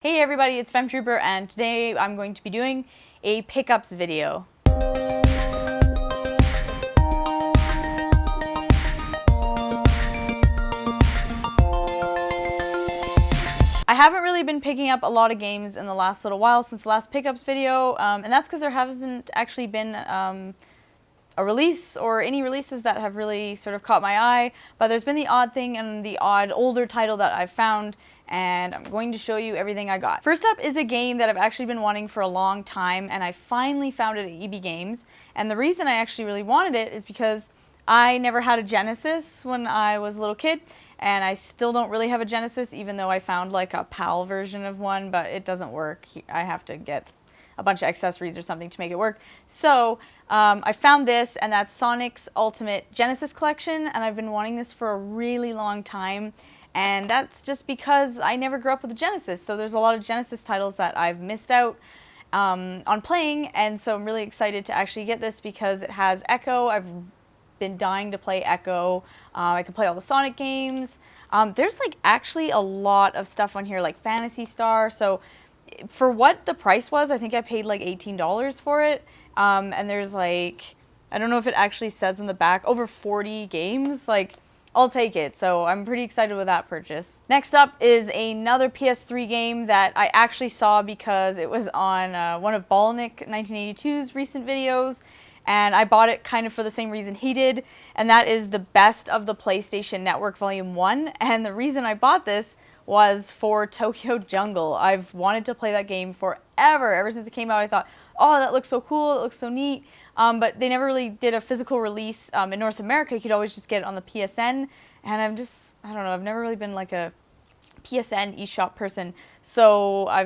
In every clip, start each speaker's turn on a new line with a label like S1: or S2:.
S1: Hey everybody, it's Femtrooper, and today I'm going to be doing a pickups video. I haven't really been picking up a lot of games in the last little while since the last pickups video, and that's because there hasn't actually been a release or any releases that have really sort of caught my eye, but there's been the odd thing and the odd older title that I've found, and I'm going to show you everything I got. First up is a game that I've actually been wanting for a long time, and I finally found it at EB Games, and the reason I actually really wanted it is because I never had a Genesis when I was a little kid, and I still don't really have a Genesis, even though I found like a PAL version of one, but it doesn't work. I have to get a bunch of accessories or something to make it work. So I found this, and that's Sonic's Ultimate Genesis Collection, and I've been wanting this for a really long time, and that's just because I never grew up with a Genesis, so there's a lot of Genesis titles that I've missed out on playing, and so I'm really excited to actually get this because it has Echo. I've been dying to play Echo. I can play all the Sonic games. There's like actually a lot of stuff on here, like Phantasy Star, so for what the price was, I think I paid like $18 for it, and there's like, I don't know if it actually says in the back, over 40 games. Like, I'll take it, so I'm pretty excited with that purchase. Next up is another PS3 game that I actually saw because it was on one of Balnick 1982's recent videos, and I bought it kind of for the same reason he did, and that is the Best of the PlayStation Network Volume 1, and the reason I bought this was for Tokyo Jungle. I've wanted to play that game forever. Ever since it came out, I thought, oh, that looks so cool, it looks so neat. But they never really did a physical release in North America. You could always just get it on the PSN, and I don't know, I've never really been like a PSN eShop person, so I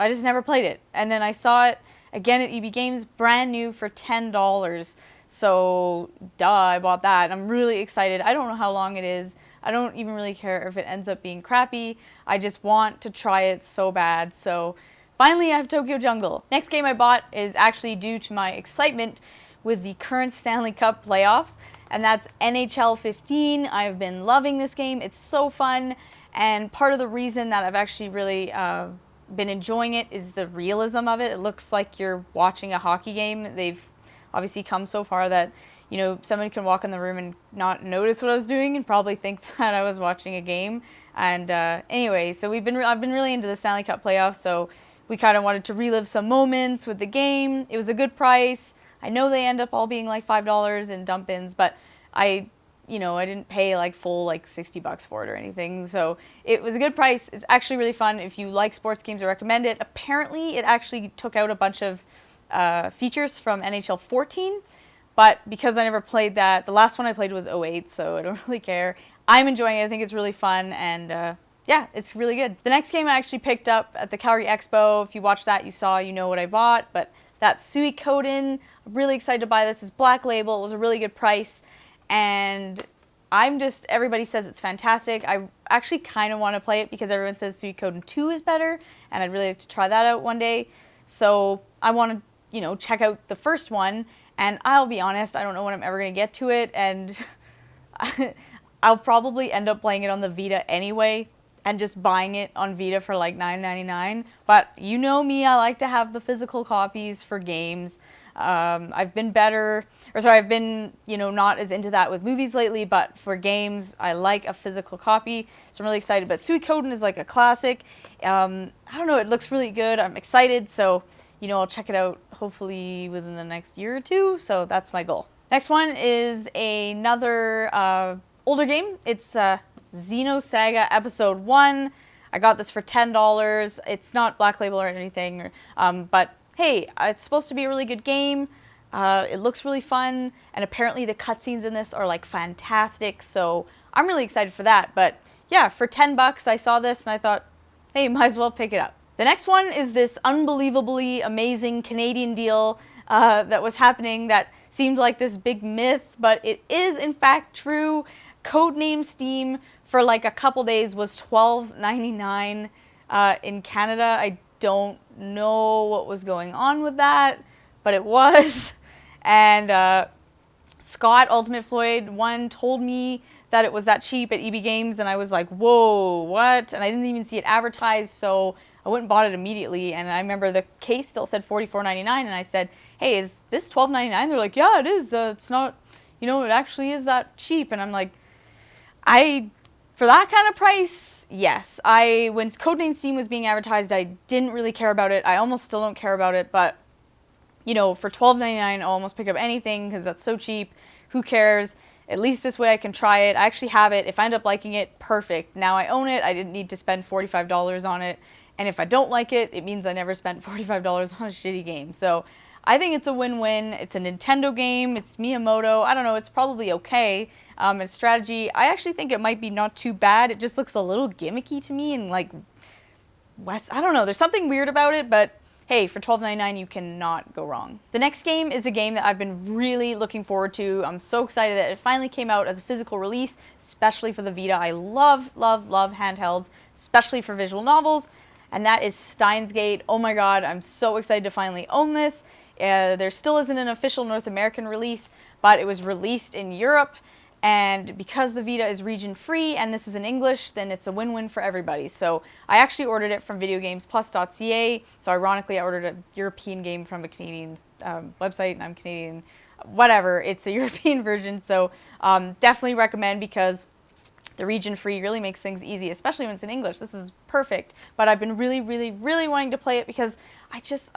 S1: just never played it. And then I saw it again at EB Games, brand new for $10. So, duh, I bought that. I'm really excited. I don't know how long it is. I don't even really care if it ends up being crappy. I just want to try it so bad. So, finally I have Tokyo Jungle. Next game I bought is actually due to my excitement with the current Stanley Cup playoffs, and that's NHL 15. I've been loving this game. It's so fun, and part of the reason that I've actually really been enjoying it is the realism of it. It looks like you're watching a hockey game. They've obviously come so far that, you know, somebody can walk in the room and not notice what I was doing and probably think that I was watching a game. And anyway, so I've been really into the Stanley Cup playoffs, so we kind of wanted to relive some moments with the game. It was a good price. I know they end up all being like $5 in dump-ins, but I didn't pay like full like $60 for it or anything. So it was a good price. It's actually really fun. If you like sports games, I recommend it. Apparently, it actually took out a bunch of features from NHL 14, but because I never played that, the last one I played was 08, so I don't really care. I'm enjoying it. I think it's really fun, and yeah, it's really good. The next game I actually picked up at the Calgary Expo. If you watched that, you know what I bought, but that's Suikoden. I'm really excited to buy this. It's Black Label. It was a really good price, and everybody says it's fantastic. I actually kind of want to play it because everyone says Suikoden 2 is better, and I'd really like to try that out one day. So I want to, check out the first one, and I'll be honest, I don't know when I'm ever going to get to it, and I'll probably end up playing it on the Vita anyway, and just buying it on Vita for like $9.99. But you know me, I like to have the physical copies for games. I've been not as into that with movies lately, but for games, I like a physical copy, so I'm really excited. But Suikoden is like a classic. I don't know, it looks really good. I'm excited, so, I'll check it out hopefully within the next year or two, so that's my goal. Next one is another older game. It's Xenosaga Episode 1. I got this for $10. It's not Black Label or anything, but hey, it's supposed to be a really good game. It looks really fun, and apparently the cutscenes in this are like fantastic, so I'm really excited for that. But yeah, for $10 I saw this and I thought, hey, might as well pick it up. The next one is this unbelievably amazing Canadian deal that was happening that seemed like this big myth, but it is in fact true. Codename Steam for like a couple days was $12.99 in Canada. I don't know what was going on with that, but it was. And Scott, Ultimate Floyd 1, told me that it was that cheap at EB Games, and I was like, whoa, what? And I didn't even see it advertised, so I went and bought it immediately, and I remember the case still said $44.99, and I said, hey, is this $12.99? They're like, yeah, it is. It's not, you know, it actually is that cheap. And I'm like, for that kind of price, yes. When Codename Steam was being advertised, I didn't really care about it. I almost still don't care about it, but, you know, for $12.99, I'll almost pick up anything because that's so cheap. Who cares? At least this way I can try it. I actually have it. If I end up liking it, perfect. Now I own it. I didn't need to spend $45 on it. And if I don't like it, it means I never spent $45 on a shitty game. So I think it's a win-win. It's a Nintendo game. It's Miyamoto. I don't know. It's probably okay. It's strategy. I actually think it might be not too bad. It just looks a little gimmicky to me and like I don't know. There's something weird about it, but hey, for $12.99, you cannot go wrong. The next game is a game that I've been really looking forward to. I'm so excited that it finally came out as a physical release, especially for the Vita. I love, love, love handhelds, especially for visual novels, and that is Steins Gate. Oh my god, I'm so excited to finally own this. There still isn't an official North American release, but it was released in Europe, and because the Vita is region-free and this is in English, then it's a win-win for everybody. So I actually ordered it from videogamesplus.ca. So ironically, I ordered a European game from a Canadian website, and I'm Canadian. Whatever, it's a European version. So definitely recommend, because the region-free really makes things easy, especially when it's in English. This is perfect. But I've been really, really, really wanting to play it because I just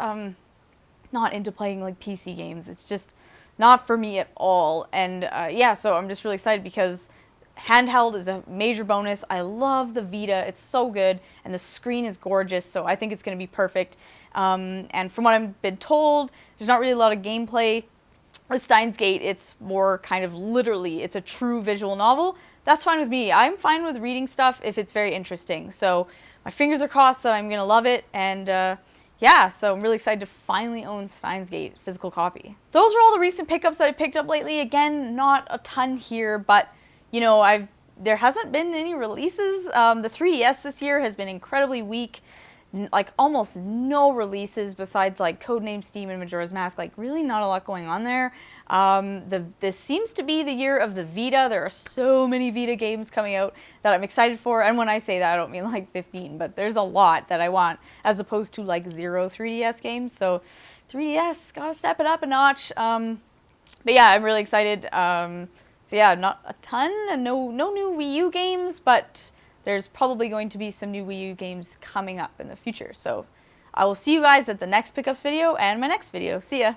S1: not into playing like PC games. It's just not for me at all. And yeah, so I'm just really excited because handheld is a major bonus. I love the Vita. It's so good, and the screen is gorgeous, so I think it's going to be perfect. And from what I've been told, there's not really a lot of gameplay. With Steins Gate, it's more kind of literally, it's a true visual novel. That's fine with me. I'm fine with reading stuff if it's very interesting. So my fingers are crossed that I'm going to love it, and yeah, so I'm really excited to finally own Steins Gate physical copy. Those are all the recent pickups that I picked up lately. Again, not a ton here, but you know, there hasn't been any releases. The 3DS this year has been incredibly weak. Like almost no releases besides like Codename Steam and Majora's Mask. Like really not a lot going on there. This seems to be the year of the Vita. There are so many Vita games coming out that I'm excited for. And when I say that, I don't mean like 15, but there's a lot that I want, as opposed to like 0 3DS games. So 3DS, gotta step it up a notch. But yeah, I'm really excited. So yeah, not a ton, and no new Wii U games, but there's probably going to be some new Wii U games coming up in the future. So I will see you guys at the next pickups video and my next video. See ya!